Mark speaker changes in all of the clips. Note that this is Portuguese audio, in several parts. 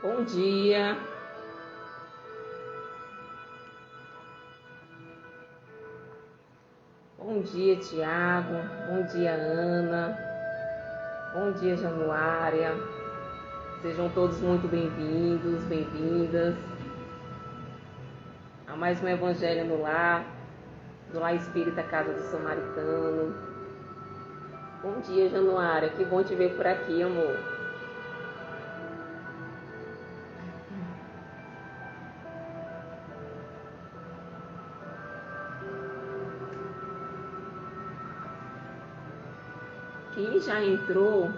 Speaker 1: Bom dia. Bom dia, Tiago. Bom dia, Ana. Bom dia, Januária. Sejam todos muito bem-vindos, bem-vindas a mais um Evangelho no Lar, do Lar Espírita Casa do Samaritano. Bom dia, Januária. Que bom te ver por aqui, amor. Quem já entrou,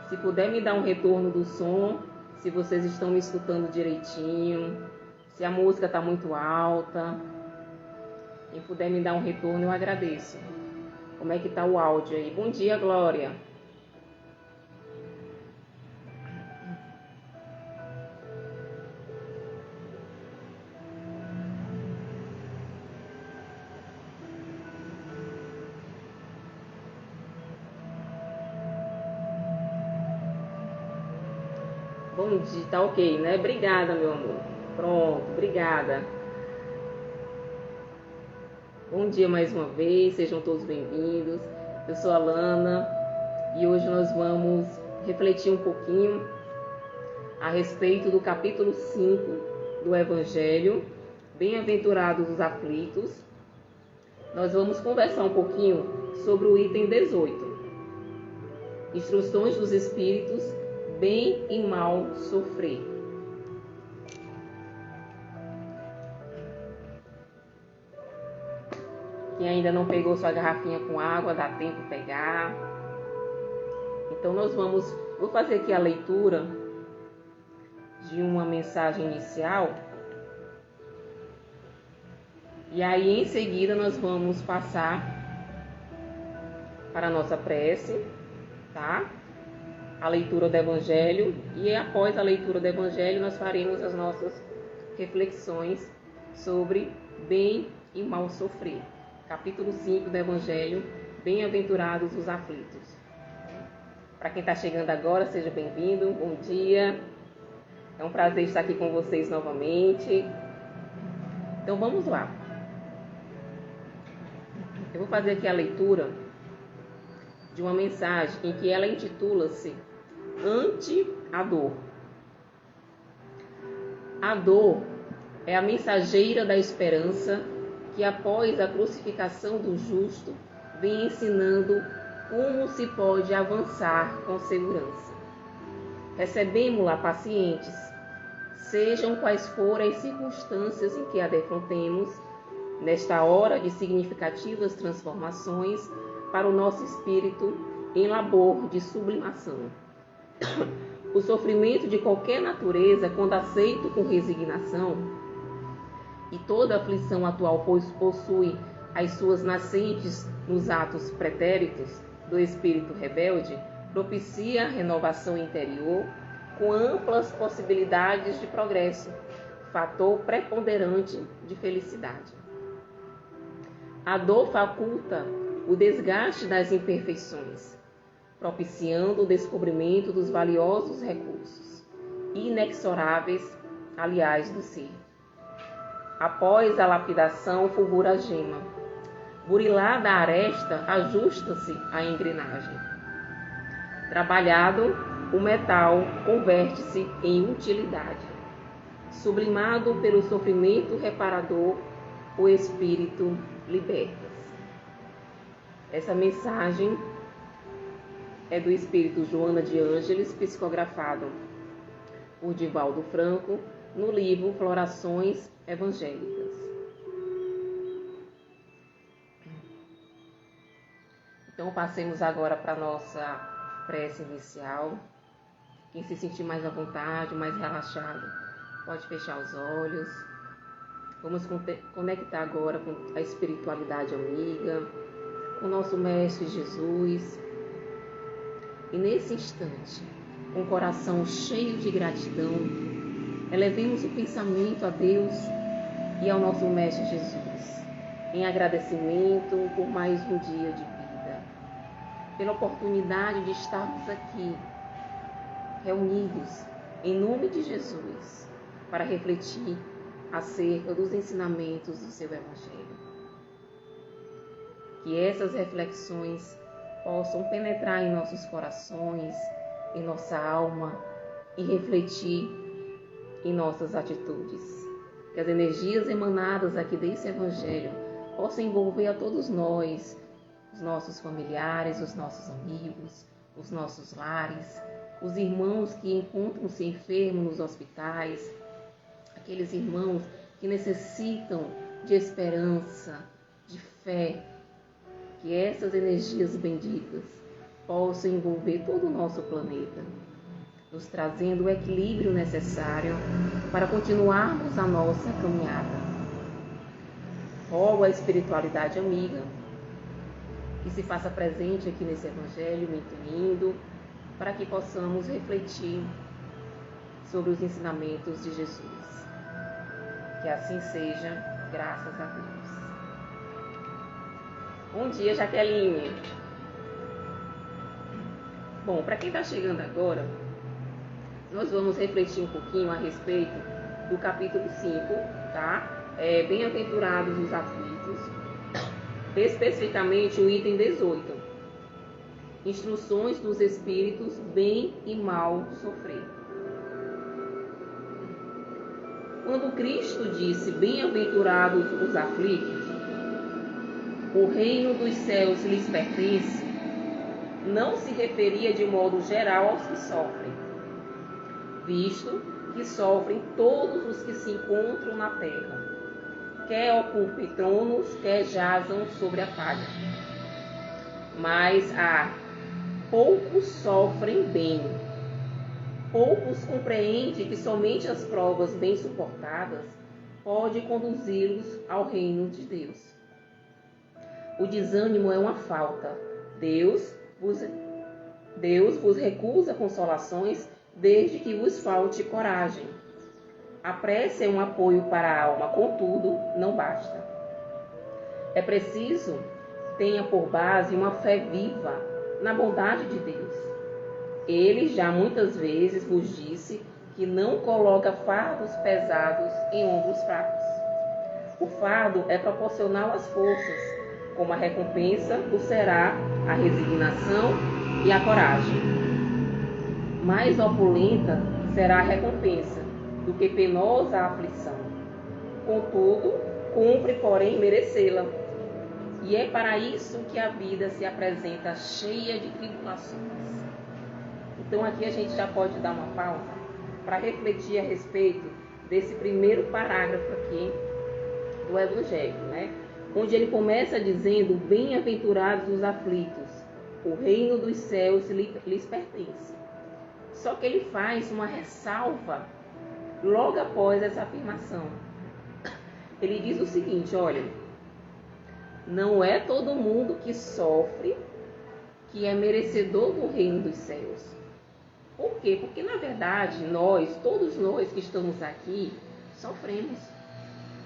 Speaker 1: se puder me dar um retorno do som, se vocês estão me escutando direitinho, se a música está muito alta, quem puder me dar um retorno, eu agradeço. Como é que está o áudio aí? Bom dia, Glória. Bom dia, tá ok, né? Obrigada, meu amor. Pronto, obrigada. Bom dia mais uma vez, sejam todos bem-vindos. Eu sou a Lana e hoje nós vamos refletir um pouquinho a respeito do capítulo 5 do Evangelho, Bem-aventurados os aflitos. Nós vamos conversar um pouquinho sobre o item 18. Instruções dos Espíritos, bem e mal sofrer. Quem ainda não pegou sua garrafinha com água, dá tempo de pegar. Então vou fazer aqui a leitura de uma mensagem inicial. E aí em seguida nós vamos passar para a nossa prece, tá? A leitura do Evangelho, e após a leitura do Evangelho nós faremos as nossas reflexões sobre bem e mal sofrer. Capítulo 5 do Evangelho, Bem-aventurados os aflitos. Para quem está chegando agora, seja bem-vindo, bom dia. É um prazer estar aqui com vocês novamente. Então vamos lá. Eu vou fazer aqui a leitura de uma mensagem em que ela intitula-se Ante a dor. A dor é a mensageira da esperança que após a crucificação do justo vem ensinando como se pode avançar com segurança. Recebemos-la pacientes, sejam quais forem as circunstâncias em que a defrontemos, nesta hora de significativas transformações para o nosso espírito em labor de sublimação. O sofrimento de qualquer natureza, quando aceito com resignação, e toda aflição atual possui as suas nascentes nos atos pretéritos do espírito rebelde, propicia a renovação interior com amplas possibilidades de progresso, fator preponderante de felicidade. A dor faculta o desgaste das imperfeições, propiciando o descobrimento dos valiosos recursos, inexoráveis, aliás, do ser. Após a lapidação, fulgura a gema. Burilada a aresta, ajusta-se a engrenagem. Trabalhado, o metal converte-se em utilidade. Sublimado pelo sofrimento reparador, o espírito liberta-se. Essa mensagem é do espírito Joana de Ângeles, psicografado por Divaldo Franco, no livro Florações Evangélicas. Então, passemos agora para a nossa prece inicial. Quem se sentir mais à vontade, mais relaxado, pode fechar os olhos. Vamos conectar agora com a espiritualidade amiga, com o nosso Mestre Jesus. E nesse instante, com o coração cheio de gratidão, elevemos o pensamento a Deus e ao nosso Mestre Jesus, em agradecimento por mais um dia de vida, pela oportunidade de estarmos aqui, reunidos em nome de Jesus, para refletir acerca dos ensinamentos do seu Evangelho. Que essas reflexões possam penetrar em nossos corações, em nossa alma e refletir em nossas atitudes. Que as energias emanadas aqui desse Evangelho possam envolver a todos nós, os nossos familiares, os nossos amigos, os nossos lares, os irmãos que encontram-se enfermos nos hospitais, aqueles irmãos que necessitam de esperança, de fé. Que essas energias benditas possam envolver todo o nosso planeta, nos trazendo o equilíbrio necessário para continuarmos a nossa caminhada. Rogo à espiritualidade amiga que se faça presente aqui nesse Evangelho, me intuindo, para que possamos refletir sobre os ensinamentos de Jesus. Que assim seja, graças a Deus. Bom dia, Jaqueline. Bom, para quem está chegando agora, nós vamos refletir um pouquinho a respeito do capítulo 5, tá? Bem-aventurados os aflitos, especificamente o item 18. Instruções dos espíritos bem e mal sofrer. Quando Cristo disse bem-aventurados os aflitos, o reino dos céus lhes pertence, não se referia de modo geral aos que sofrem, visto que sofrem todos os que se encontram na terra, quer ocupem tronos, quer jazam sobre a palha. Mas poucos sofrem bem. Poucos compreendem que somente as provas bem suportadas podem conduzi-los ao reino de Deus. O desânimo é uma falta. Deus vos recusa consolações desde que vos falte coragem. A prece é um apoio para a alma, contudo, não basta. É preciso tenha por base uma fé viva na bondade de Deus. Ele já muitas vezes vos disse que não coloca fardos pesados em ombros fracos. O fardo é proporcional às forças, como a recompensa o será a resignação e a coragem. Mais opulenta será a recompensa do que penosa a aflição. Contudo, cumpre, porém, merecê-la. E é para isso que a vida se apresenta cheia de tribulações. Então aqui a gente já pode dar uma pausa para refletir a respeito desse primeiro parágrafo aqui do Evangelho, né? Onde ele começa dizendo, bem-aventurados os aflitos, o reino dos céus lhes pertence. Só que ele faz uma ressalva logo após essa afirmação. Ele diz o seguinte, olha, não é todo mundo que sofre que é merecedor do reino dos céus. Por quê? Porque, na verdade, todos nós que estamos aqui, sofremos.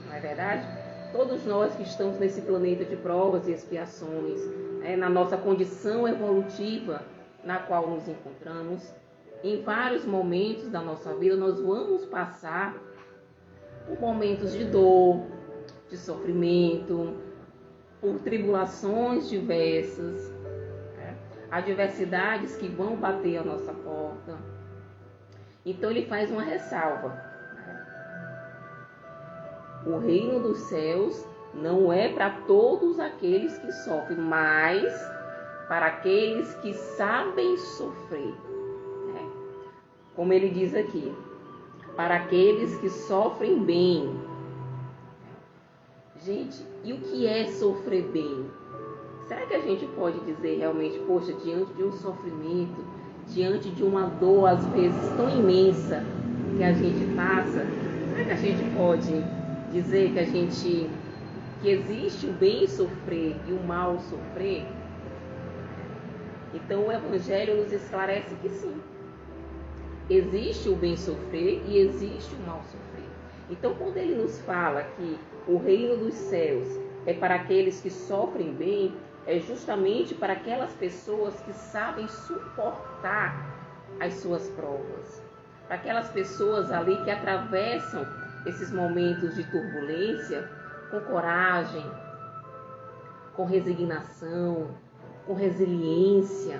Speaker 1: Não é verdade? Todos nós que estamos nesse planeta de provas e expiações, na nossa condição evolutiva na qual nos encontramos, em vários momentos da nossa vida, nós vamos passar por momentos de dor, de sofrimento, por tribulações diversas, adversidades que vão bater à nossa porta. Então ele faz uma ressalva. O reino dos céus não é para todos aqueles que sofrem, mas para aqueles que sabem sofrer. Como ele diz aqui, para aqueles que sofrem bem. Gente, e o que é sofrer bem? Será que a gente pode dizer realmente, poxa, diante de um sofrimento, diante de uma dor às vezes tão imensa que a gente passa, será que a gente pode dizer que existe o bem sofrer e o mal sofrer? Então o Evangelho nos esclarece que sim. Existe o bem sofrer e existe o mal sofrer. Então quando ele nos fala que o reino dos céus é para aqueles que sofrem bem, é justamente para aquelas pessoas que sabem suportar as suas provas, para aquelas pessoas ali que atravessam esses momentos de turbulência com coragem, com resignação, com resiliência,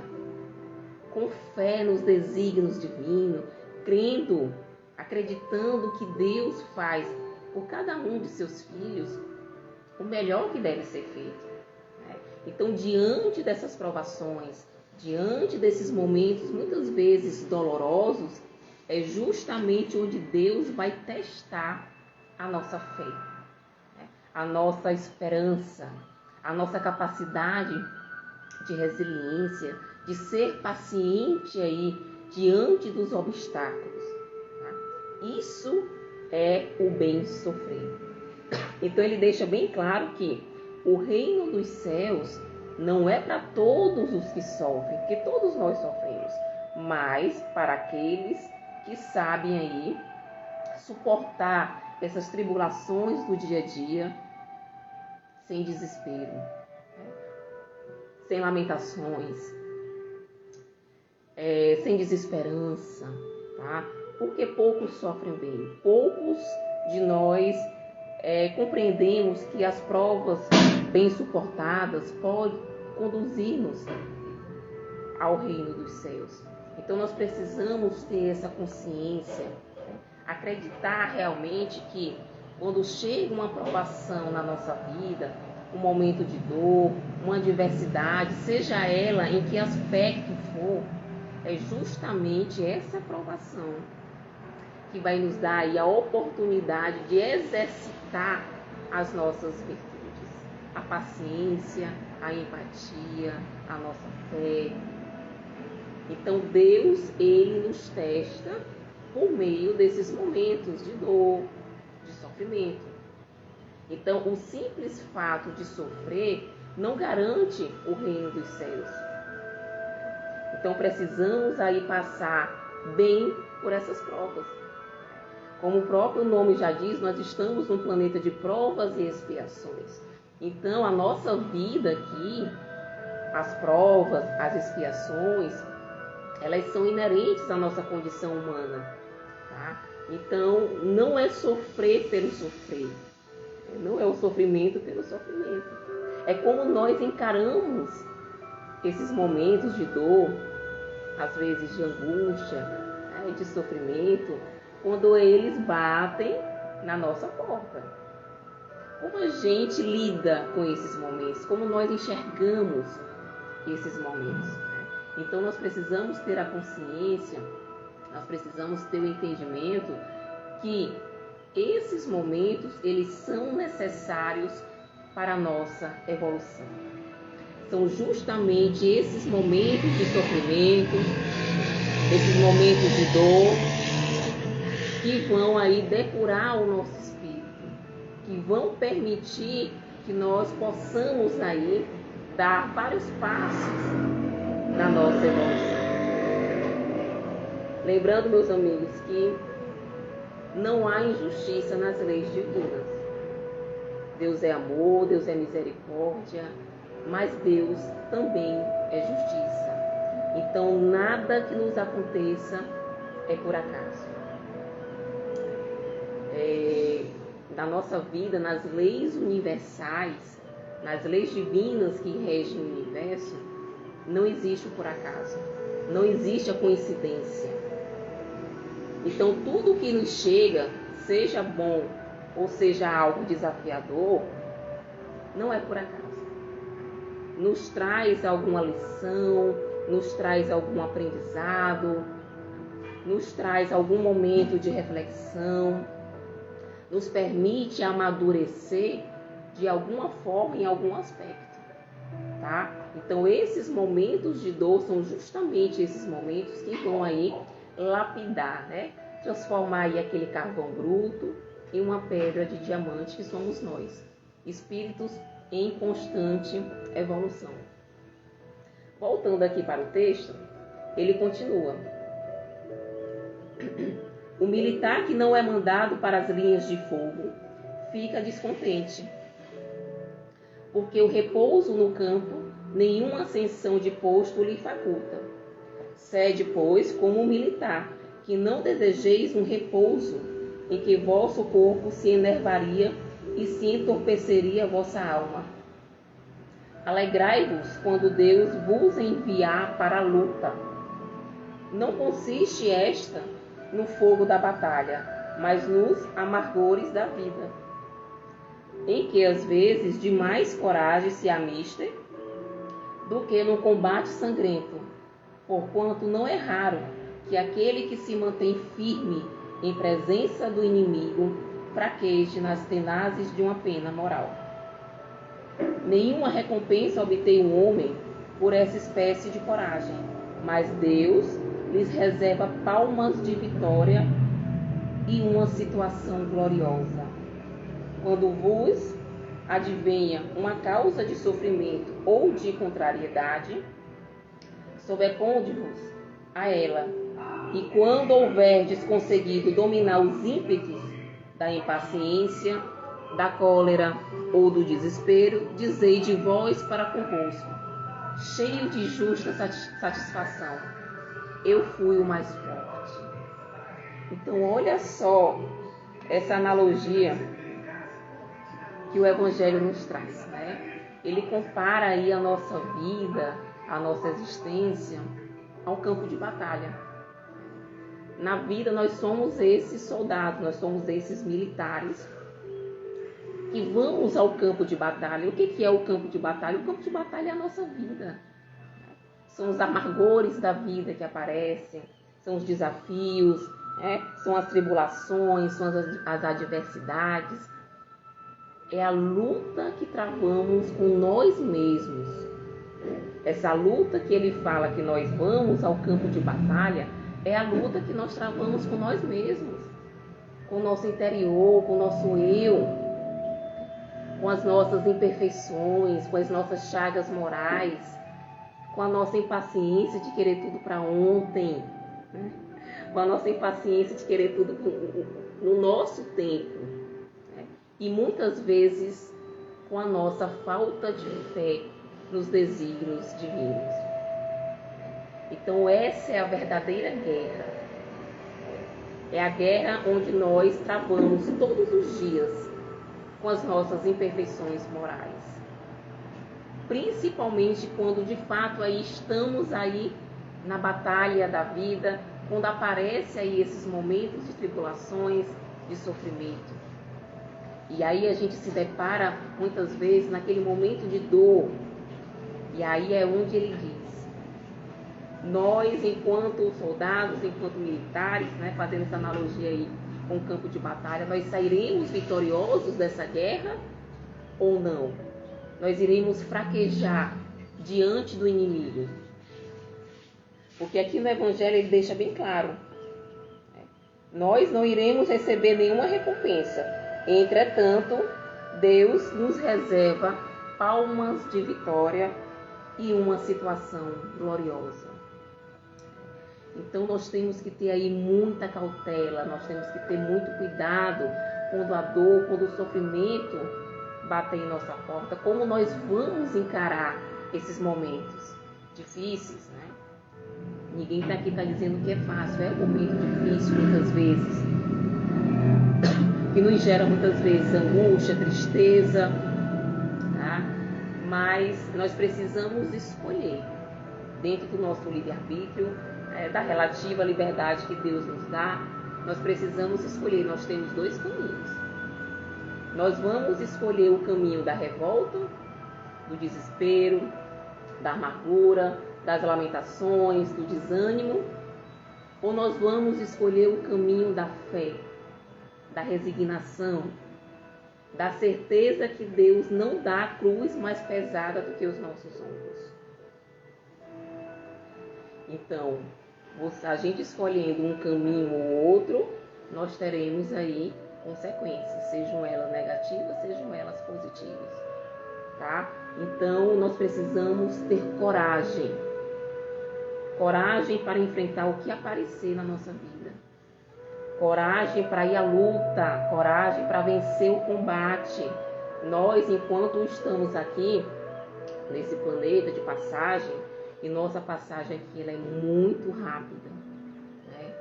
Speaker 1: com fé nos desígnios divinos, crendo, acreditando que Deus faz por cada um de seus filhos o melhor que deve ser feito. Então, diante dessas provações, diante desses momentos muitas vezes dolorosos, é justamente onde Deus vai testar a nossa fé, a nossa esperança, a nossa capacidade de resiliência, de ser paciente aí diante dos obstáculos. Isso é o bem sofrer. Então ele deixa bem claro que o reino dos céus não é para todos os que sofrem, porque todos nós sofremos, mas para aqueles que sabem aí suportar essas tribulações do dia a dia sem desespero, sem lamentações, sem desesperança, tá? Porque poucos sofrem bem, poucos de nós compreendemos que as provas bem suportadas podem conduzir-nos ao reino dos céus. Então nós precisamos ter essa consciência, acreditar realmente que quando chega uma provação na nossa vida, um momento de dor, uma adversidade, seja ela em que aspecto for, é justamente essa provação que vai nos dar aí a oportunidade de exercitar as nossas virtudes, a paciência, a empatia, a nossa fé. Então Deus, Ele nos testa por meio desses momentos de dor, de sofrimento. Então o simples fato de sofrer não garante o reino dos céus. Então precisamos aí passar bem por essas provas. Como o próprio nome já diz, nós estamos num planeta de provas e expiações. Então, a nossa vida aqui, as provas, as expiações, elas são inerentes à nossa condição humana. Tá? Então, não é sofrer pelo sofrer. Não é o sofrimento pelo sofrimento. É como nós encaramos esses momentos de dor, às vezes de angústia, de sofrimento, quando eles batem na nossa porta. Como a gente lida com esses momentos? Como nós enxergamos esses momentos? Então nós precisamos ter a consciência, nós precisamos ter o entendimento que esses momentos, eles são necessários para a nossa evolução. São justamente esses momentos de sofrimento, esses momentos de dor, que vão aí depurar o nosso espírito, que vão permitir que nós possamos aí dar vários passos na nossa evolução. Lembrando, meus amigos, que não há injustiça nas leis divinas. Deus é amor, Deus é misericórdia, mas Deus também é justiça. Então nada que nos aconteça é por acaso. Da nossa vida, nas leis universais, nas leis divinas que regem o universo, não existe o por acaso, não existe a coincidência. Então tudo que nos chega, seja bom ou seja algo desafiador, não é por acaso. Nos traz alguma lição, nos traz algum aprendizado, nos traz algum momento de reflexão, nos permite amadurecer de alguma forma, em algum aspecto, tá? Então, esses momentos de dor são justamente esses momentos que vão aí lapidar, né? Transformar aí aquele carvão bruto em uma pedra de diamante que somos nós, espíritos em constante evolução. Voltando aqui para o texto, ele continua. O militar que não é mandado para as linhas de fogo fica descontente, porque o repouso no campo nenhuma ascensão de posto lhe faculta. Cede, pois, como um militar que não desejeis um repouso em que vosso corpo se enervaria e se entorpeceria a vossa alma. Alegrai-vos quando Deus vos enviar para a luta. Não consiste esta no fogo da batalha, mas nos amargores da vida, em que às vezes de mais coragem se há mister do que no combate sangrento, porquanto não é raro que aquele que se mantém firme em presença do inimigo fraqueje nas tenazes de uma pena moral. Nenhuma recompensa obtém um homem por essa espécie de coragem, mas Deus lhes reserva palmas de vitória e uma situação gloriosa. Quando vos advenha uma causa de sofrimento ou de contrariedade, sobreponde-vos a ela, e quando houverdes conseguido dominar os ímpetos da impaciência, da cólera ou do desespero, dizei de vós para convosco, cheio de justa satisfação: eu fui o mais forte. Então, olha só essa analogia que o Evangelho nos traz, né? Ele compara aí a nossa vida, a nossa existência, ao campo de batalha. Na vida nós somos esses soldados, nós somos esses militares que vamos ao campo de batalha. O que é o campo de batalha? O campo de batalha é a nossa vida. São os amargores da vida que aparecem, são os desafios, são as tribulações, são as adversidades. É a luta que travamos com nós mesmos. Essa luta que ele fala que nós vamos ao campo de batalha é a luta que nós travamos com nós mesmos, com o nosso interior, com o nosso eu, com as nossas imperfeições, com as nossas chagas morais, com a nossa impaciência de querer tudo para ontem, né? Com a nossa impaciência de querer tudo no nosso tempo, né? E muitas vezes com a nossa falta de fé nos desígnios divinos. Então essa é a verdadeira guerra. É a guerra onde nós travamos todos os dias com as nossas imperfeições morais. Principalmente quando de fato aí estamos aí na batalha da vida, quando aparece aí esses momentos de tribulações, de sofrimento. E aí a gente se depara muitas vezes naquele momento de dor. E aí é onde ele diz: nós, enquanto soldados, enquanto militares, né, fazendo essa analogia aí com o campo de batalha, nós sairemos vitoriosos dessa guerra ou não? Nós iremos fraquejar diante do inimigo. Porque aqui no Evangelho ele deixa bem claro: nós não iremos receber nenhuma recompensa. Entretanto, Deus nos reserva palmas de vitória e uma situação gloriosa. Então nós temos que ter aí muita cautela, nós temos que ter muito cuidado quando a dor, quando o sofrimento batem em nossa porta, como nós vamos encarar esses momentos difíceis, né? Ninguém aqui está dizendo que é fácil, é um momento difícil muitas vezes, que nos gera muitas vezes angústia, tristeza, tá? Mas nós precisamos escolher, dentro do nosso livre-arbítrio, da relativa liberdade que Deus nos dá, nós precisamos escolher. Nós temos dois caminhos. Nós vamos escolher o caminho da revolta, do desespero, da amargura, das lamentações, do desânimo, ou nós vamos escolher o caminho da fé, da resignação, da certeza que Deus não dá a cruz mais pesada do que os nossos ombros. Então, a gente escolhendo um caminho ou outro, nós teremos aí consequências, sejam elas negativas, sejam elas positivas, tá? Então, nós precisamos ter coragem para enfrentar o que aparecer na nossa vida, coragem para ir à luta, coragem para vencer o combate. Nós, enquanto estamos aqui nesse planeta de passagem, e nossa passagem aqui ela é muito rápida, né?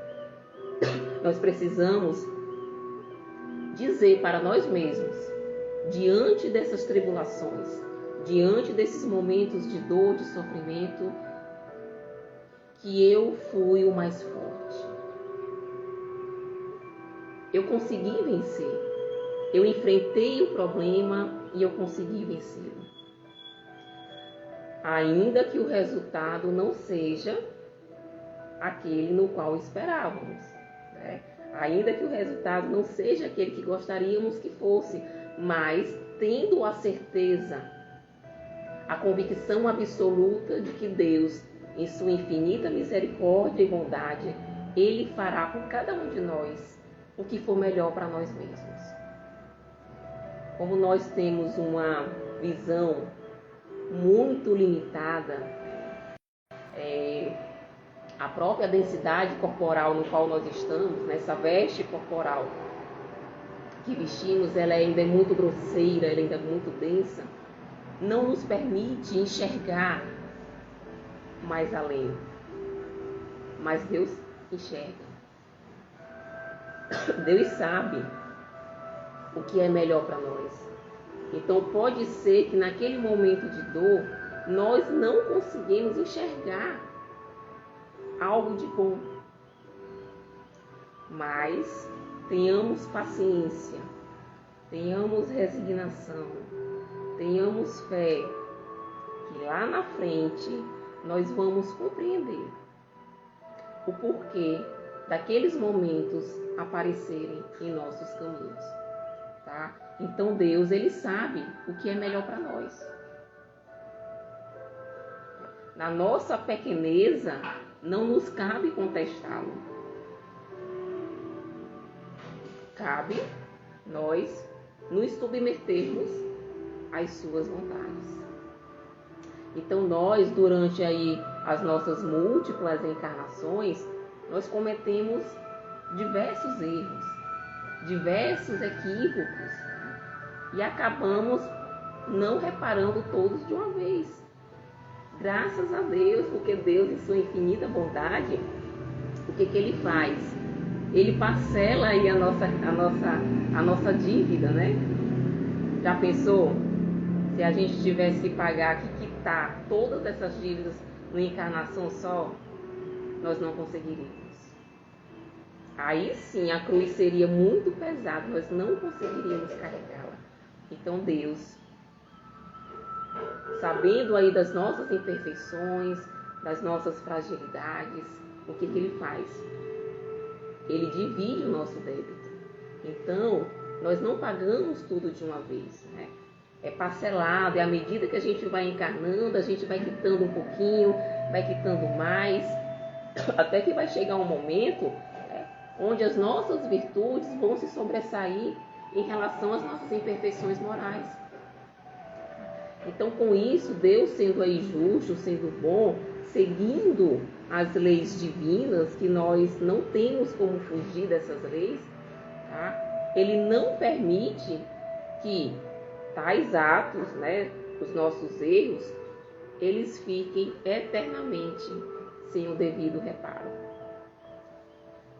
Speaker 1: Nós precisamos dizer para nós mesmos, diante dessas tribulações, diante desses momentos de dor, de sofrimento, que eu fui o mais forte. Eu consegui vencer. Eu enfrentei o problema e eu consegui vencê-lo. Ainda que o resultado não seja aquele no qual esperávamos, né? Ainda que o resultado não seja aquele que gostaríamos que fosse, mas tendo a certeza, a convicção absoluta de que Deus, em sua infinita misericórdia e bondade, Ele fará por cada um de nós o que for melhor para nós mesmos. Como nós temos uma visão muito limitada, a própria densidade corporal no qual nós estamos, nessa veste corporal que vestimos, ela ainda é muito grosseira, ela ainda é muito densa, não nos permite enxergar mais além. Mas Deus enxerga. Deus sabe o que é melhor para nós. Então pode ser que naquele momento de dor nós não conseguimos enxergar algo de bom. Mas tenhamos paciência, tenhamos resignação, tenhamos fé que lá na frente nós vamos compreender o porquê daqueles momentos aparecerem em nossos caminhos, tá? Então Deus, Ele sabe o que é melhor para nós. Na nossa pequeneza, não nos cabe contestá-lo. Cabe nós nos submetermos às suas vontades. Então nós, durante aí as nossas múltiplas encarnações, nós cometemos diversos erros, diversos equívocos, e acabamos não reparando todos de uma vez. Graças a Deus, porque Deus, em sua infinita bondade, o que Ele faz? Ele parcela aí a nossa dívida, né? Já pensou? Se a gente tivesse que pagar, que quitar todas essas dívidas numa encarnação só, nós não conseguiríamos. Aí sim, a cruz seria muito pesada, nós não conseguiríamos carregá-la. Então Deus, sabendo aí das nossas imperfeições, das nossas fragilidades, o que Ele faz? Ele divide o nosso débito. Então, nós não pagamos tudo de uma vez, né? É parcelado, é à medida que a gente vai encarnando, a gente vai quitando um pouquinho, vai quitando mais, até que vai chegar um momento onde as nossas virtudes vão se sobressair em relação às nossas imperfeições morais. Então, com isso, Deus sendo aí justo, sendo bom, seguindo as leis divinas, que nós não temos como fugir dessas leis, tá? Ele não permite que tais atos, né, os nossos erros, eles fiquem eternamente sem o devido reparo.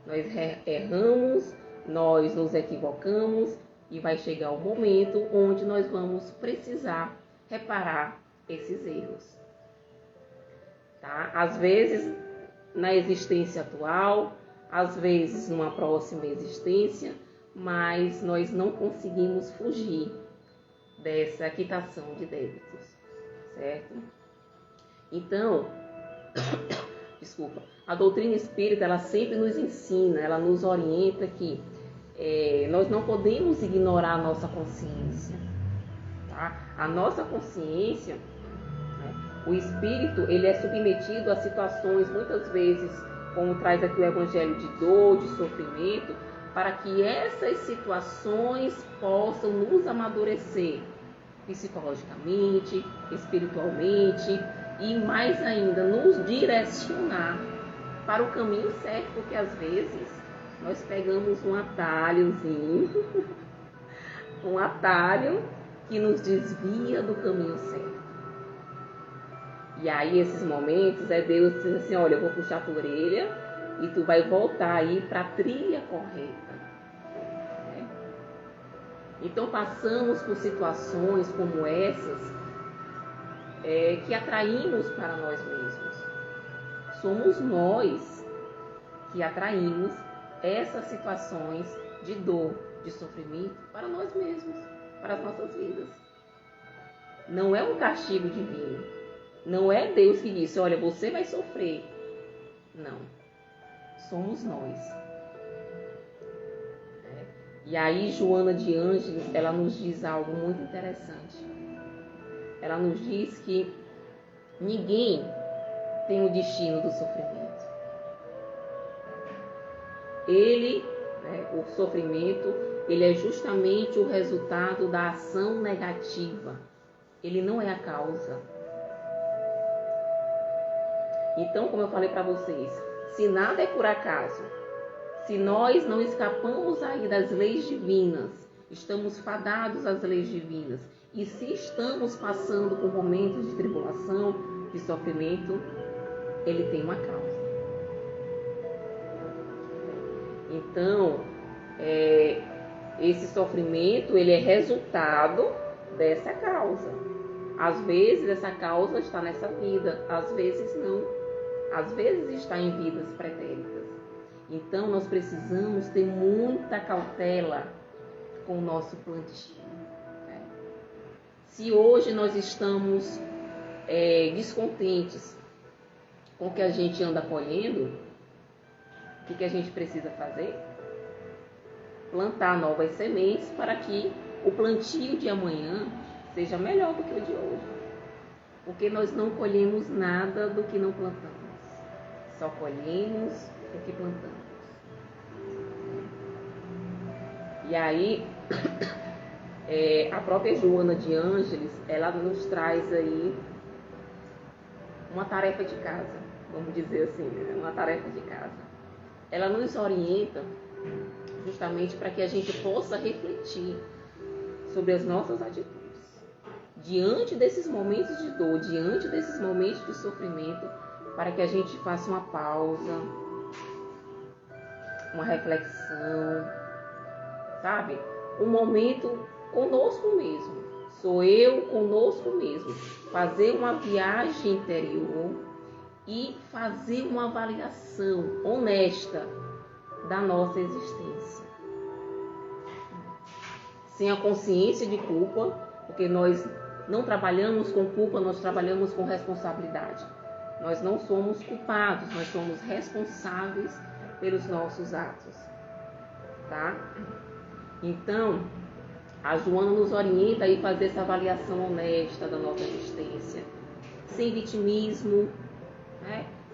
Speaker 1: Nós erramos, nós nos equivocamos e vai chegar o momento onde nós vamos precisar reparar esses erros. Tá? Às vezes na existência atual, às vezes numa próxima existência, mas nós não conseguimos fugir dessa quitação de débitos, certo? Então, a doutrina espírita, ela sempre nos ensina, ela nos orienta que nós não podemos ignorar a nossa consciência, tá? A nossa consciência, o espírito, ele é submetido a situações, muitas vezes, como traz aqui o evangelho, de dor, de sofrimento, para que essas situações possam nos amadurecer psicologicamente, espiritualmente e mais ainda nos direcionar para o caminho certo, porque às vezes nós pegamos um atalhozinho, um atalho que nos desvia do caminho certo. E aí esses momentos Deus diz assim, olha, eu vou puxar a tua orelha e tu vai voltar aí para a trilha correta. Então passamos por situações como essas que atraímos para nós mesmos. Somos nós que atraímos essas situações de dor, de sofrimento para nós mesmos, para as nossas vidas. Não é um castigo divino. Não é Deus que disse, olha, você vai sofrer. Não. Somos nós. E aí Joana de Ângeles, ela nos diz algo muito interessante. Ela nos diz que ninguém tem o destino do sofrimento. O sofrimento, ele é justamente o resultado da ação negativa. Ele não é a causa. Então, como eu falei para vocês, se nada é por acaso, se nós não escapamos aí das leis divinas, estamos fadados às leis divinas, e se estamos passando por momentos de tribulação, de sofrimento, ele tem uma causa. Então, esse sofrimento, ele é resultado dessa causa. Às vezes essa causa está nessa vida, às vezes não. Às vezes está em vidas pretéritas. Então nós precisamos ter muita cautela com o nosso plantio. Se hoje nós estamos descontentes com o que a gente anda colhendo, o que a gente precisa fazer? Plantar novas sementes para que o plantio de amanhã seja melhor do que o de hoje. Porque nós não colhemos nada do que não plantamos. Só colhemos o que plantamos. E aí, a própria Joana de Ângeles, ela nos traz aí uma tarefa de casa, vamos dizer assim, uma tarefa de casa. Ela nos orienta justamente para que a gente possa refletir sobre as nossas atitudes. Diante desses momentos de dor, diante desses momentos de sofrimento, para que a gente faça uma pausa, uma reflexão, sabe? Um momento conosco mesmo. Sou eu conosco mesmo. Fazer uma viagem interior e fazer uma avaliação honesta da nossa existência. Sem a consciência de culpa, porque nós não trabalhamos com culpa, nós trabalhamos com responsabilidade. Nós não somos culpados, nós somos responsáveis pelos nossos atos, tá? Então, a Joana nos orienta a fazer essa avaliação honesta da nossa existência, sem vitimismo,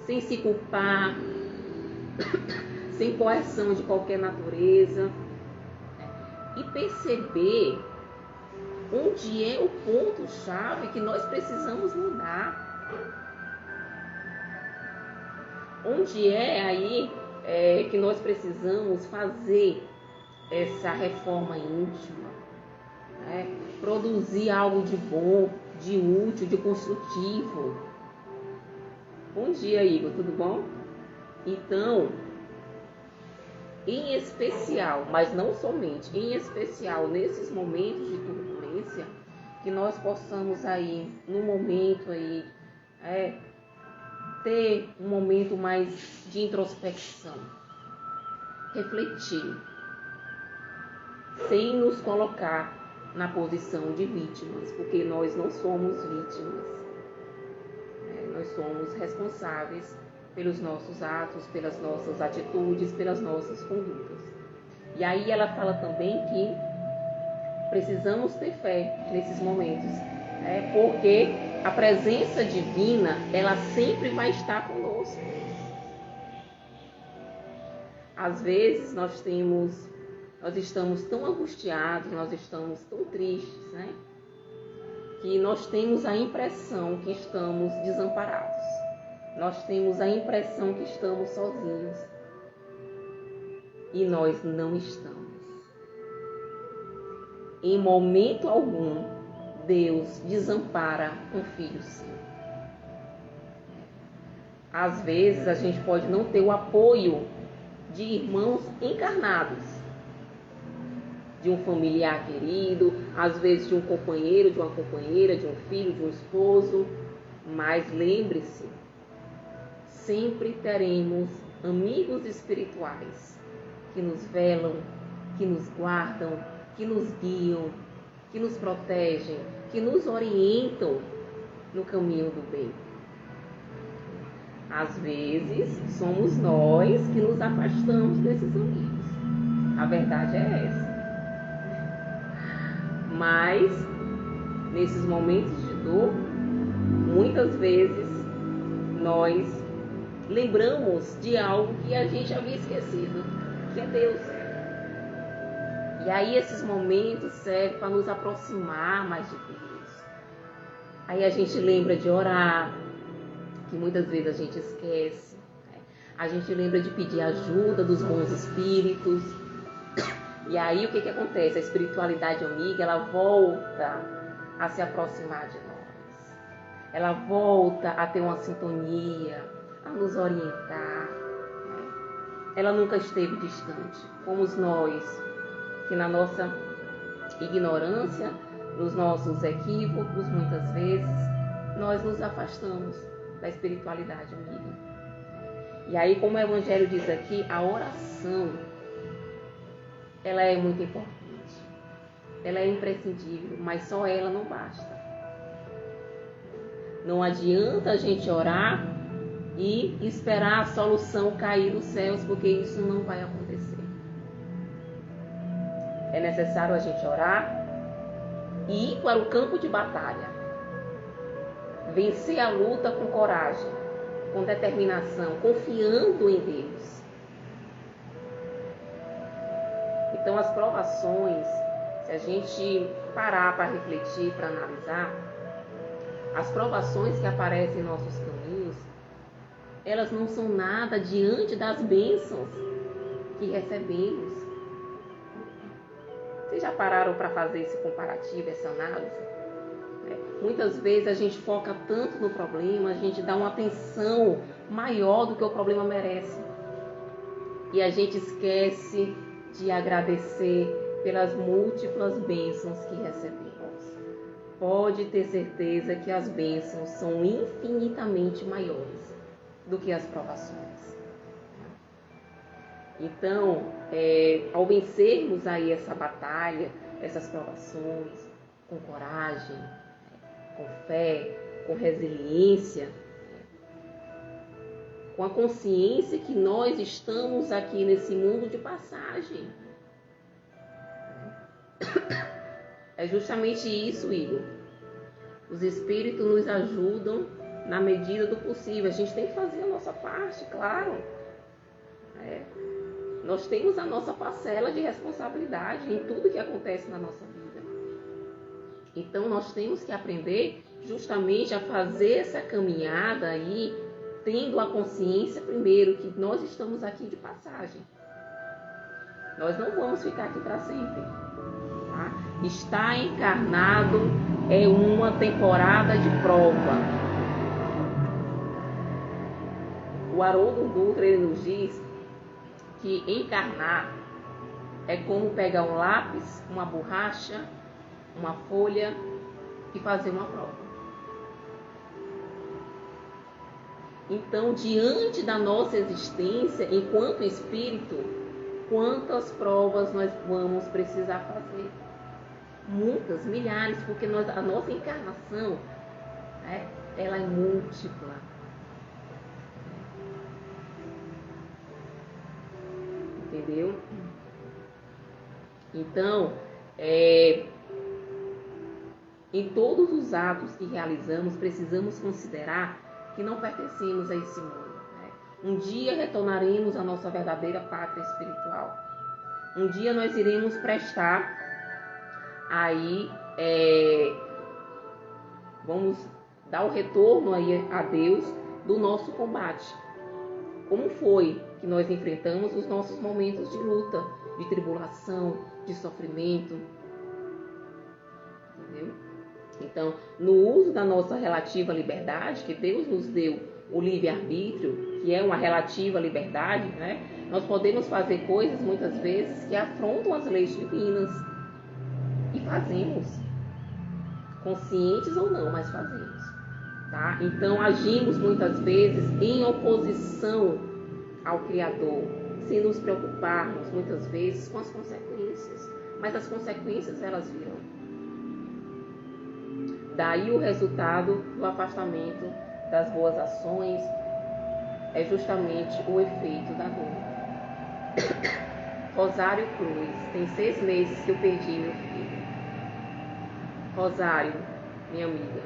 Speaker 1: sem se culpar, sem coerção de qualquer natureza, e perceber onde é o ponto-chave que nós precisamos mudar. Onde é aí que nós precisamos fazer essa reforma íntima, produzir algo de bom, de útil, de construtivo. Bom dia, Igor, tudo bom? Então, em especial, mas não somente, em especial nesses momentos de turbulência, que nós possamos aí, no momento aí, ter um momento mais de introspecção, refletir, sem nos colocar na posição de vítimas, porque nós não somos vítimas, nós somos responsáveis pelos nossos atos, pelas nossas atitudes, pelas nossas condutas. E aí ela fala também que precisamos ter fé nesses momentos, porque a presença divina, ela sempre vai estar conosco. Às vezes nós estamos tão angustiados, nós estamos tão tristes, que nós temos a impressão que estamos desamparados. Nós temos a impressão que estamos sozinhos. E nós não estamos. Em momento algum, Deus desampara um filho seu. Às vezes a gente pode não ter o apoio de irmãos encarnados, de um familiar querido, às vezes de um companheiro, de uma companheira, de um filho, de um esposo. Mas lembre-se, sempre teremos amigos espirituais que nos velam, que nos guardam, que nos guiam, que nos protegem, que nos orientam no caminho do bem. Às vezes, somos nós que nos afastamos desses amigos. A verdade é essa. Mas, nesses momentos de dor, muitas vezes nós lembramos de algo que a gente havia esquecido, que é Deus. E aí esses momentos servem para nos aproximar mais de Deus. Aí a gente lembra de orar, que muitas vezes a gente esquece. A gente lembra de pedir ajuda dos bons espíritos. E aí o que acontece? A espiritualidade amiga, ela volta a se aproximar de nós. Ela volta a ter uma sintonia, a nos orientar. Ela nunca esteve distante. Fomos nós que na nossa ignorância, nos nossos equívocos, muitas vezes, nós nos afastamos da espiritualidade amiga. E aí, como o Evangelho diz aqui, a oração, ela é muito importante. Ela é imprescindível, mas só ela não basta. Não adianta a gente orar e esperar a solução cair dos céus, porque isso não vai acontecer. É necessário a gente orar e ir para o campo de batalha. Vencer a luta com coragem, com determinação, confiando em Deus. Então as provações, se a gente parar para refletir, para analisar, as provações que aparecem em nossos caminhos, elas não são nada diante das bênçãos que recebemos. Vocês já pararam para fazer esse comparativo, essa análise? Muitas vezes a gente foca tanto no problema, a gente dá uma atenção maior do que o problema merece. E a gente esquece de agradecer pelas múltiplas bênçãos que recebemos. Pode ter certeza que as bênçãos são infinitamente maiores do que as provações. Então, ao vencermos aí essa batalha, essas provações, com coragem, com fé, com resiliência, com a consciência que nós estamos aqui nesse mundo de passagem. É justamente isso, Igor. Os espíritos nos ajudam na medida do possível. A gente tem que fazer a nossa parte, claro. Nós temos a nossa parcela de responsabilidade em tudo que acontece na nossa vida. Então, nós temos que aprender justamente a fazer essa caminhada aí, tendo a consciência, primeiro, que nós estamos aqui de passagem. Nós não vamos ficar aqui para sempre. Tá? Estar encarnado é uma temporada de prova. O Haroldo Dutra, ele nos diz que encarnar é como pegar um lápis, uma borracha, uma folha e fazer uma prova. Então, diante da nossa existência, enquanto espírito, quantas provas nós vamos precisar fazer? Muitas, milhares, porque a nossa encarnação, ela é múltipla. Entendeu? Então, em todos os atos que realizamos, precisamos considerar que não pertencemos a esse mundo. Um dia retornaremos à nossa verdadeira pátria espiritual. Um dia nós iremos prestar aí, vamos dar o retorno aí a Deus do nosso combate. Como foi que nós enfrentamos os nossos momentos de luta, de tribulação, de sofrimento? Entendeu? Então, no uso da nossa relativa liberdade, que Deus nos deu o livre-arbítrio, que é uma relativa liberdade, né? Nós podemos fazer coisas, muitas vezes, que afrontam as leis divinas. E fazemos. Conscientes ou não, mas fazemos. Tá? Então, agimos muitas vezes em oposição ao Criador, sem nos preocuparmos, muitas vezes, com as consequências. Mas as consequências, elas virão. Daí o resultado do afastamento das boas ações é justamente o efeito da dor. Rosário Cruz, tem 6 meses que eu perdi meu filho. Rosário, minha amiga,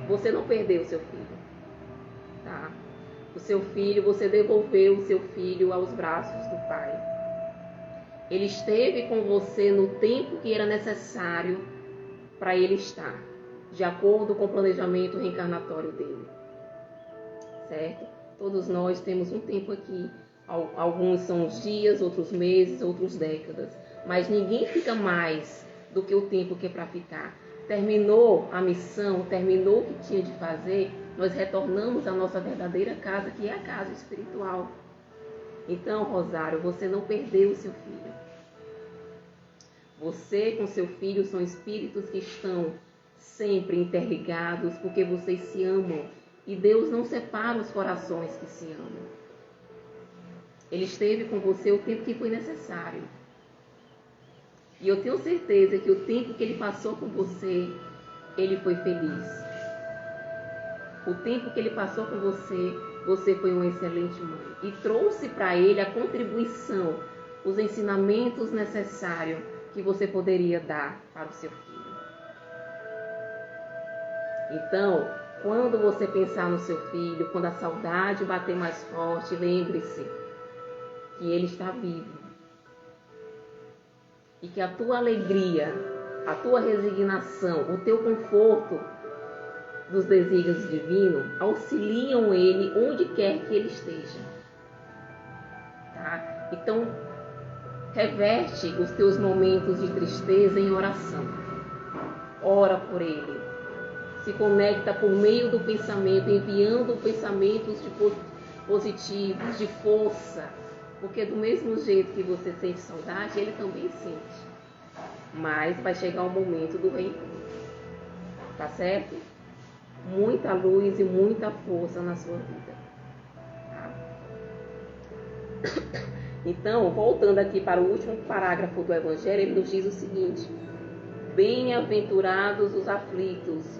Speaker 1: você não perdeu o seu filho, tá? O seu filho, você devolveu o seu filho aos braços do Pai. Ele esteve com você no tempo que era necessário para ele estar, de acordo com o planejamento reencarnatório dele. Certo? Todos nós temos um tempo aqui. Alguns são os dias, outros meses, outros décadas. Mas ninguém fica mais do que o tempo que é para ficar. Terminou a missão, terminou o que tinha de fazer, nós retornamos à nossa verdadeira casa, que é a casa espiritual. Então, Rosário, você não perdeu o seu filho. Você com seu filho são espíritos que estão sempre interligados, porque vocês se amam. E Deus não separa os corações que se amam. Ele esteve com você o tempo que foi necessário. E eu tenho certeza que o tempo que ele passou com você, ele foi feliz. O tempo que ele passou com você, você foi uma excelente mãe. E trouxe para ele a contribuição, os ensinamentos necessários que você poderia dar para o seu filho. Então, quando você pensar no seu filho, quando a saudade bater mais forte, lembre-se que ele está vivo. E que a tua alegria, a tua resignação, o teu conforto dos desígnios divinos auxiliam ele onde quer que ele esteja. Tá? Então, reverte os teus momentos de tristeza em oração. Ora por ele. Se conecta por meio do pensamento, enviando pensamentos positivos, de força. Porque do mesmo jeito que você sente saudade, ele também sente. Mas vai chegar o momento do reencontro. Tá certo? Muita luz e muita força na sua vida. Tá? Então, voltando aqui para o último parágrafo do Evangelho, ele nos diz o seguinte: bem-aventurados os aflitos.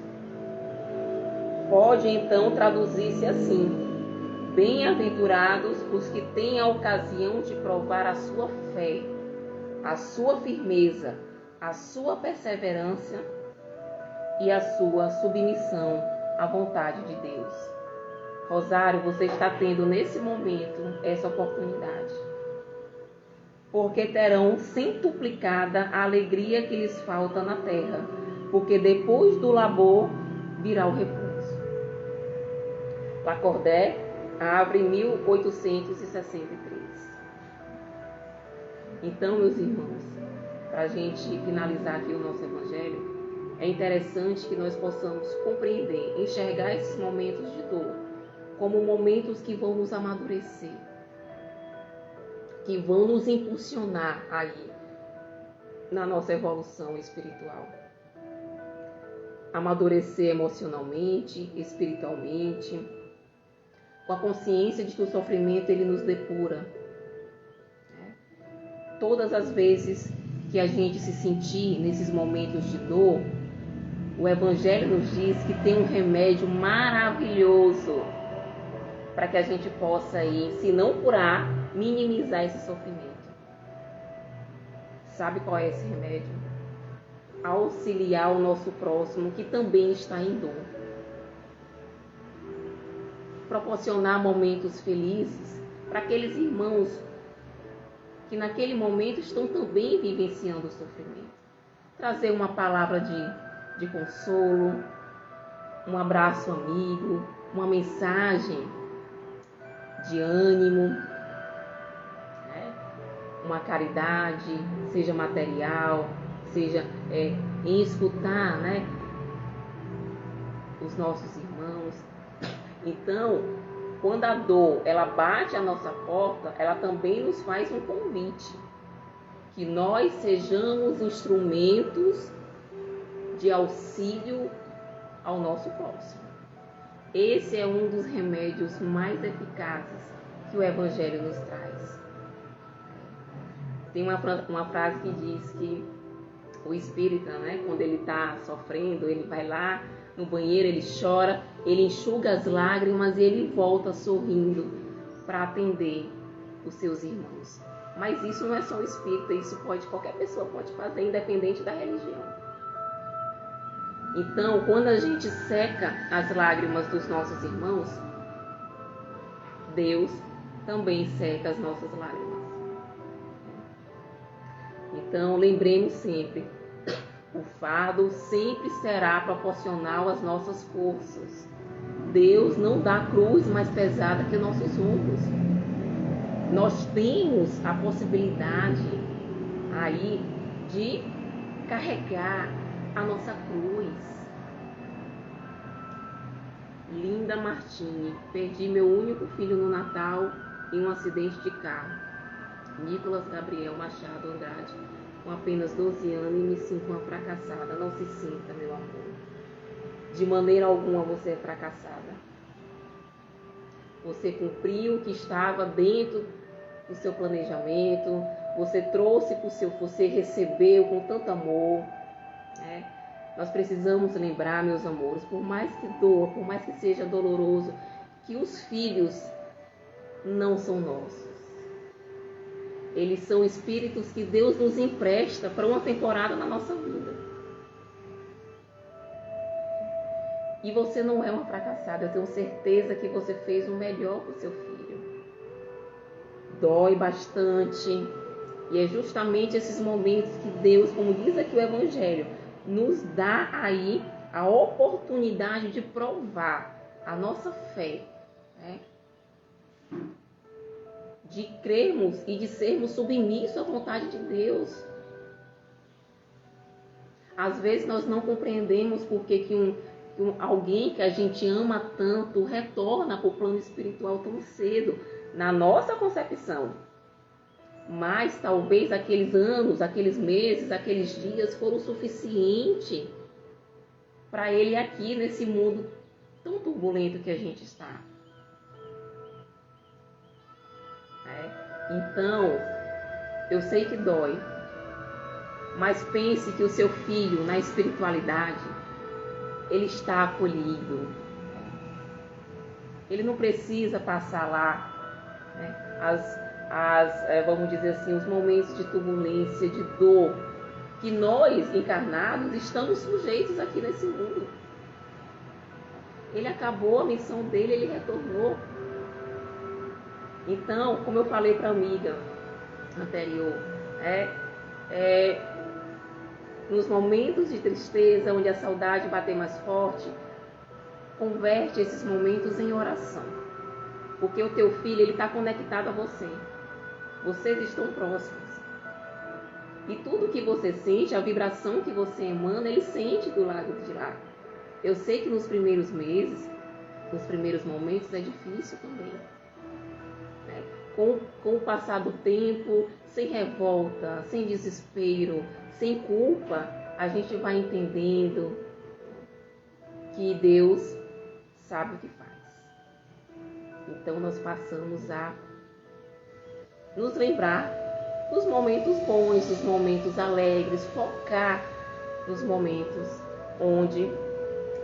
Speaker 1: Pode então traduzir-se assim: bem-aventurados os que têm a ocasião de provar a sua fé, a sua firmeza, a sua perseverança e a sua submissão à vontade de Deus. Rosário, você está tendo nesse momento essa oportunidade. Porque terão centuplicada a alegria que lhes falta na terra, porque depois do labor virá o repouso. Lacordaire abre 1863. Então, meus irmãos, para a gente finalizar aqui o nosso Evangelho, é interessante que nós possamos compreender, enxergar esses momentos de dor como momentos que vão nos amadurecer, que vão nos impulsionar aí na nossa evolução espiritual. Amadurecer emocionalmente, espiritualmente, com a consciência de que o sofrimento ele nos depura. Todas as vezes que a gente se sentir nesses momentos de dor, o Evangelho nos diz que tem um remédio maravilhoso para que a gente possa aí, se não curar, minimizar esse sofrimento. Sabe qual é esse remédio? Auxiliar o nosso próximo que também está em dor. Proporcionar momentos felizes para aqueles irmãos que naquele momento estão também vivenciando o sofrimento. Trazer uma palavra de consolo, um abraço amigo, uma mensagem de ânimo, né? Uma caridade, seja material, seja em escutar, né, os nossos irmãos. Então, quando a dor ela bate à nossa porta, ela também nos faz um convite, que nós sejamos instrumentos de auxílio ao nosso próximo. Esse é um dos remédios mais eficazes que o Evangelho nos traz. Tem uma frase que diz que o espírita, né, quando ele está sofrendo, ele vai lá no banheiro, ele chora, ele enxuga as lágrimas e ele volta sorrindo para atender os seus irmãos. Mas isso não é só o espírita, isso qualquer pessoa pode fazer, independente da religião. Então, quando a gente seca as lágrimas dos nossos irmãos, Deus também seca as nossas lágrimas. Então, lembremos sempre, o fardo sempre será proporcional às nossas forças. Deus não dá cruz mais pesada que nossos ombros. Nós temos a possibilidade aí de carregar a nossa cruz. Linda Martini, perdi meu único filho no Natal em um acidente de carro. Nicolas Gabriel Machado Andrade, com apenas 12 anos, e me sinto uma fracassada. Não se sinta, meu amor. De maneira alguma você é fracassada. Você cumpriu o que estava dentro do seu planejamento, você trouxe para o seu, você recebeu com tanto amor. Nós precisamos lembrar, meus amores, por mais que doa, por mais que seja doloroso, que os filhos não são nossos. Eles são espíritos que Deus nos empresta para uma temporada na nossa vida. E você não é uma fracassada. Eu tenho certeza que você fez o melhor para o seu filho. Dói bastante. E é justamente esses momentos que Deus, como diz aqui o Evangelho, nos dá aí a oportunidade de provar a nossa fé, né? De crermos e de sermos submissos à vontade de Deus. Às vezes nós não compreendemos porque que alguém que a gente ama tanto retorna para o plano espiritual tão cedo, na nossa concepção. Mas talvez aqueles anos, aqueles meses, aqueles dias foram suficientes para ele aqui nesse mundo tão turbulento que a gente está. Então, eu sei que dói, mas pense que o seu filho, na espiritualidade, ele está acolhido. Ele não precisa passar lá, né, vamos dizer assim, os momentos de turbulência, de dor, que nós, encarnados, estamos sujeitos aqui nesse mundo. Ele acabou a missão dele, ele retornou. Então, como eu falei para a amiga anterior, nos momentos de tristeza, onde a saudade bater mais forte, converte esses momentos em oração. Porque o teu filho, ele está conectado a você. Vocês estão próximos. E tudo que você sente, a vibração que você emana, ele sente do lado de lá. Eu sei que nos primeiros meses, nos primeiros momentos, é difícil também. Com o passar do tempo, sem revolta, sem desespero, sem culpa, a gente vai entendendo que Deus sabe o que faz. Então nós passamos a nos lembrar dos momentos bons, dos momentos alegres, focar nos momentos onde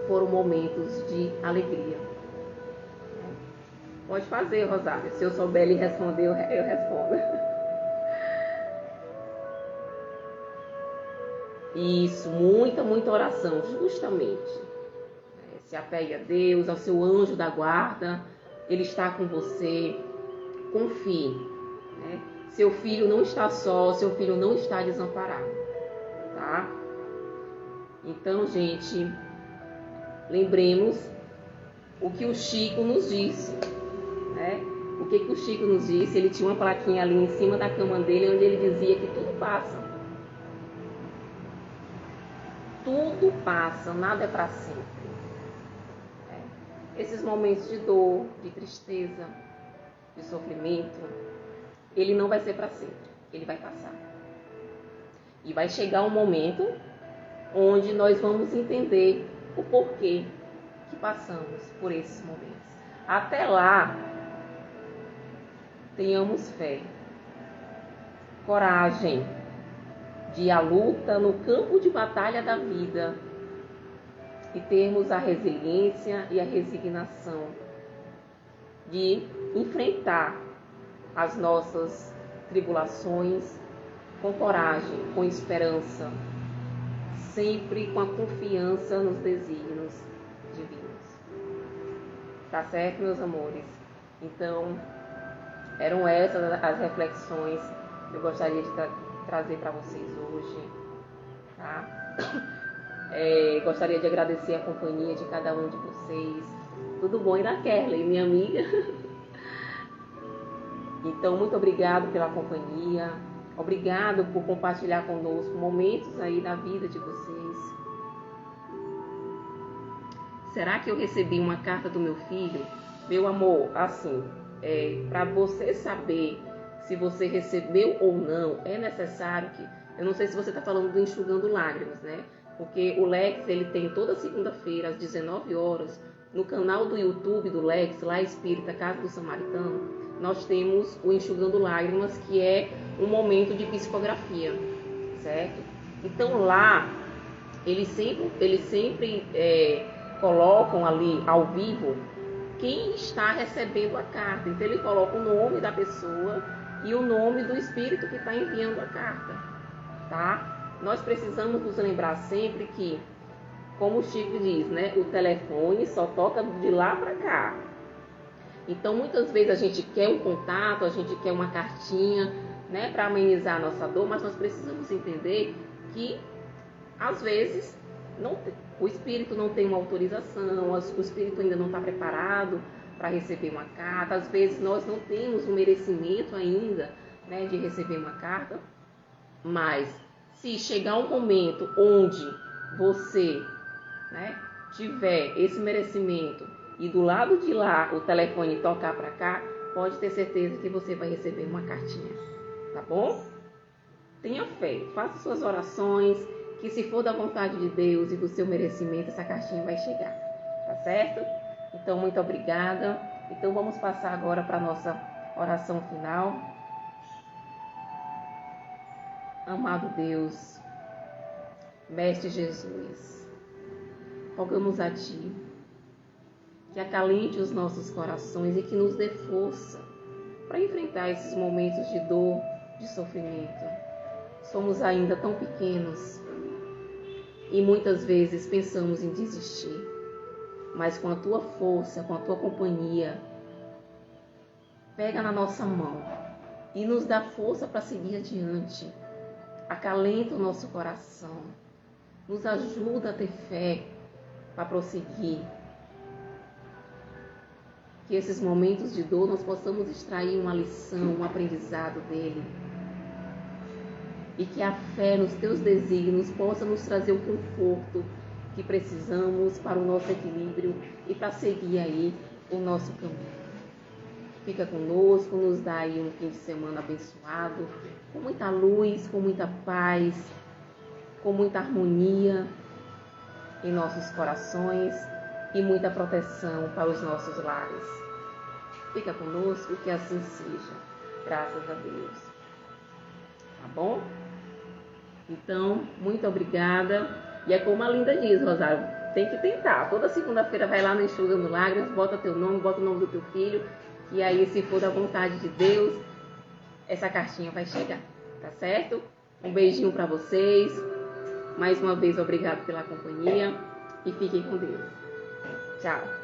Speaker 1: foram momentos de alegria. Pode fazer, Rosário. Se eu souber lhe responder, eu respondo. Isso, muita oração, justamente. Se apegue a Deus, ao seu anjo da guarda. Ele está com você. Confie. Seu filho não está só, seu filho não está desamparado. Tá? Então, gente, lembremos o que o Chico nos disse. O que o Chico nos disse? Ele tinha uma plaquinha ali em cima da cama dele, onde ele dizia que tudo passa. tudo passa, nada é para sempre. Esses momentos de dor, de tristeza, de sofrimento, ele não vai ser para sempre, ele vai passar. E vai chegar um momento onde nós vamos entender o porquê que passamos por esses momentos. Até lá, tenhamos fé, coragem de ir à luta no campo de batalha da vida e termos a resiliência e a resignação de enfrentar as nossas tribulações com coragem, com esperança, sempre com a confiança nos desígnios divinos. Tá certo, meus amores? Então, eram essas as reflexões que eu gostaria de trazer para vocês hoje, tá? Gostaria de agradecer a companhia de cada um de vocês. Tudo bom, e da Kelly, minha amiga? Então, muito obrigado pela companhia. Obrigado por compartilhar conosco momentos aí da vida de vocês. Será que eu recebi uma carta do meu filho? Meu amor, assim, para você saber se você recebeu ou não, é necessário que... Eu não sei se você está falando do Enxugando Lágrimas, né? Porque o Lex, ele tem toda segunda-feira, às 19 horas, no canal do YouTube do Lex, lá Espírita Casa do Samaritano, nós temos o Enxugando Lágrimas, que é um momento de psicografia, certo? Então lá, eles sempre colocam ali, ao vivo, quem está recebendo a carta. Então ele coloca o nome da pessoa e o nome do espírito que está enviando a carta, tá? Nós precisamos nos lembrar sempre que, como o Chico diz, né? O telefone só toca de lá para cá. Então, muitas vezes a gente quer um contato, a gente quer uma cartinha, né? Para amenizar a nossa dor, mas nós precisamos entender que, às vezes, o espírito não tem uma autorização, o espírito ainda não está preparado para receber uma carta. Às vezes, nós não temos um merecimento ainda, né? De receber uma carta, mas... se chegar um momento onde você, né, tiver esse merecimento e do lado de lá o telefone tocar para cá, pode ter certeza que você vai receber uma cartinha, tá bom? Tenha fé, faça suas orações, que se for da vontade de Deus e do seu merecimento, essa cartinha vai chegar, tá certo? Então, muito obrigada. Então, vamos passar agora para a nossa oração final. Amado Deus, Mestre Jesus, rogamos a Ti que acalente os nossos corações e que nos dê força para enfrentar esses momentos de dor, de sofrimento. Somos ainda tão pequenos e muitas vezes pensamos em desistir, mas com a Tua força, com a Tua companhia, pega na nossa mão e nos dá força para seguir adiante. Acalenta o nosso coração, nos ajuda a ter fé para prosseguir. Que esses momentos de dor nós possamos extrair uma lição, um aprendizado dele. E que a fé nos teus desígnios possa nos trazer o conforto que precisamos para o nosso equilíbrio e para seguir aí o nosso caminho. Fica conosco, nos dá aí um fim de semana abençoado, com muita luz, com muita paz, com muita harmonia em nossos corações e muita proteção para os nossos lares. Fica conosco, que assim seja, graças a Deus. Tá bom? Então, muito obrigada. E é como a Linda diz, Rosário, tem que tentar. Toda segunda-feira vai lá no Enxugando Lágrimas, bota teu nome, bota o nome do teu filho. E aí, se for da vontade de Deus, essa cartinha vai chegar, tá certo? Um beijinho para vocês. Mais uma vez, obrigado pela companhia. E fiquem com Deus. Tchau.